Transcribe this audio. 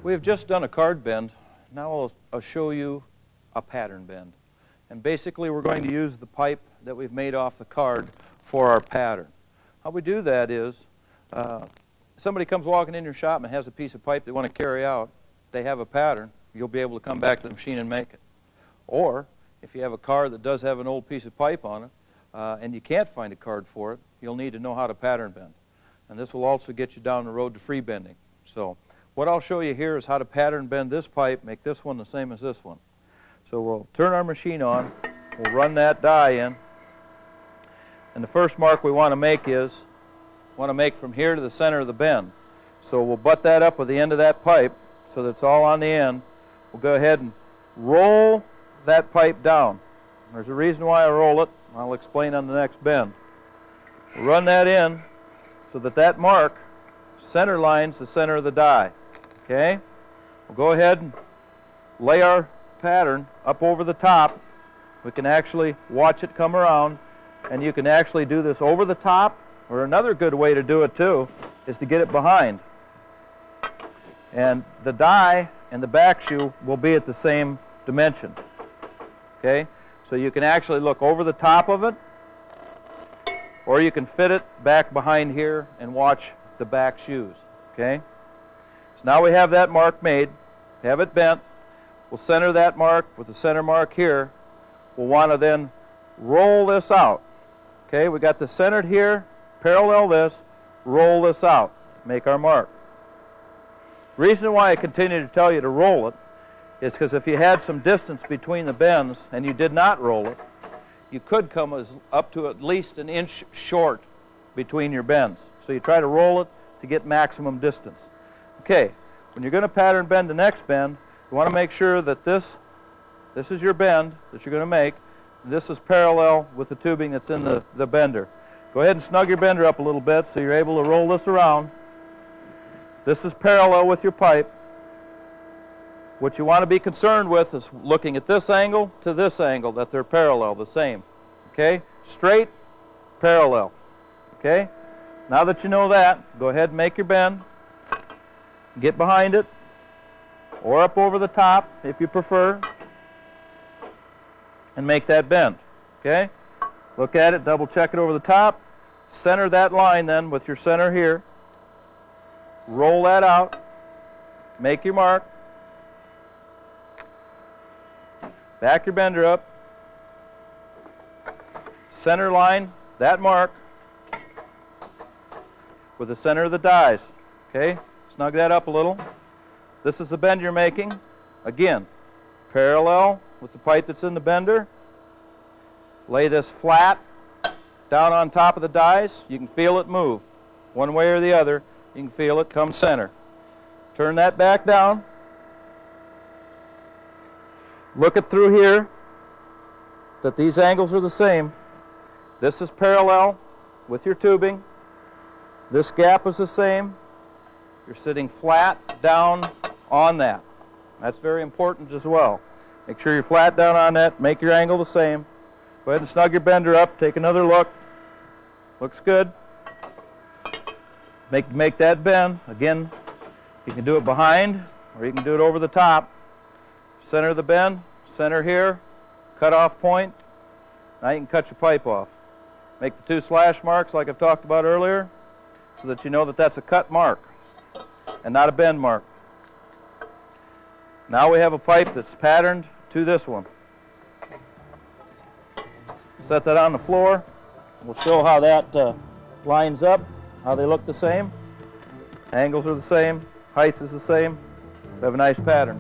We have just done a card bend. Now I'll show you a pattern bend. And basically we're going to use the pipe that we've made off the card for our pattern. How we do that is, somebody comes walking in your shop and has a piece of pipe they want to carry out. They have a pattern. You'll be able to come back to the machine and make it. Or if you have a card that does have an old piece of pipe on it and you can't find a card for it, you'll need to know how to pattern bend. And this will also get you down the road to free bending. So what I'll show you here is how to pattern bend this pipe, make this one the same as this one. So we'll turn our machine on, we'll run that die in, and the first mark we want to make from here to the center of the bend. So we'll butt that up with the end of that pipe so that it's all on the end. We'll go ahead and roll that pipe down. There's a reason why I roll it. I'll explain on the next bend. We'll run that in so that that mark center lines the center of the die. Okay? We'll go ahead and lay our pattern up over the top. We can actually watch it come around, and you can actually do this over the top, or another good way to do it too is to get it behind. And the die and the back shoe will be at the same dimension. Okay? So you can actually look over the top of it, or you can fit it back behind here and watch the back shoes. Okay? So now we have that mark made, have it bent. We'll center that mark with the center mark here. We'll want to then roll this out. Okay, we got this centered here, parallel this, roll this out, make our mark. Reason why I continue to tell you to roll it is because if you had some distance between the bends and you did not roll it, you could come up to at least an inch short between your bends. So you try to roll it to get maximum distance. Okay, when you're going to pattern bend the next bend, you want to make sure that this is your bend that you're going to make. This is parallel with the tubing that's in the bender. Go ahead and snug your bender up a little bit so you're able to roll this around. This is parallel with your pipe. What you want to be concerned with is looking at this angle to this angle, that they're parallel, the same. Okay? Straight, parallel. Okay? Now that you know that, go ahead and make your bend. Get behind it, or up over the top if you prefer, and make that bend. Okay? Look at it, double check it over the top, center that line then with your center here, roll that out, make your mark, back your bender up, center line that mark with the center of the dies. Okay? Snug that up a little. This is the bend you're making. Again, parallel with the pipe that's in the bender. Lay this flat down on top of the dies. You can feel it move. One way or the other, you can feel it come center. Turn that back down. Look it through here that these angles are the same. This is parallel with your tubing. This gap is the same. You're sitting flat down on that. That's very important as well. Make sure you're flat down on that. Make your angle the same. Go ahead and snug your bender up. Take another look. Looks good. Make that bend. Again, you can do it behind or you can do it over the top. Center of the bend, center here, cut off point. Now you can cut your pipe off. Make the two slash marks like I've talked about earlier so that you know that that's a cut mark and not a bend mark. Now we have a pipe that's patterned to this one. Set that on the floor. We'll show how that lines up, how they look the same. Angles are the same, height is the same. We have a nice pattern.